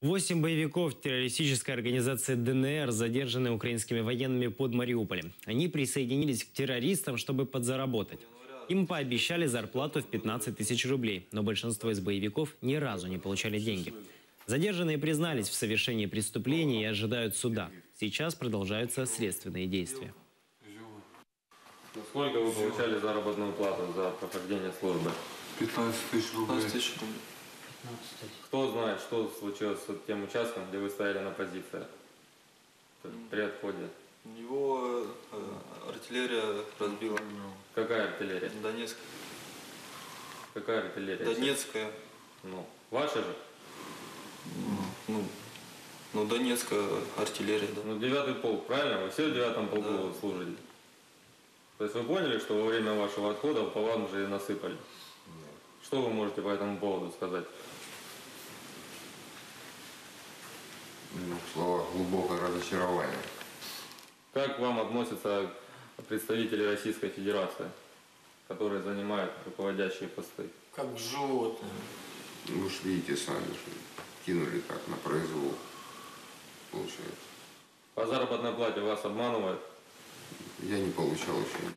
8 боевиков террористической организации ДНР задержаны украинскими военными под Мариуполем. Они присоединились к террористам, чтобы подзаработать. Им пообещали зарплату в 15 тысяч рублей, но большинство из боевиков ни разу не получали деньги. Задержанные признались в совершении преступлений и ожидают суда. Сейчас продолжаются следственные действия. Сколько вы получали заработную плату за прохождение службы? 15 тысяч рублей. 15 тысяч рублей. Кто знает, что случилось с тем участком, где вы стояли на позициях при отходе? Его артиллерия разбила. Какая артиллерия? Донецкая. Какая артиллерия? Донецкая. Ну, ваша же? Ну, Донецкая артиллерия, да. Ну, 9-й полк, правильно? Вы все в 9-м полку Да. служите? То есть вы поняли, что во время вашего отхода по вам же и насыпали? Да. Что вы можете по этому поводу сказать? В словах глубокое разочарование. Как к вам относятся представители Российской Федерации, которые занимают руководящие посты? Как животные. Вы ж видите сами, что кинули так на произвол, получается. По заработной плате вас обманывают? Я не получал еще.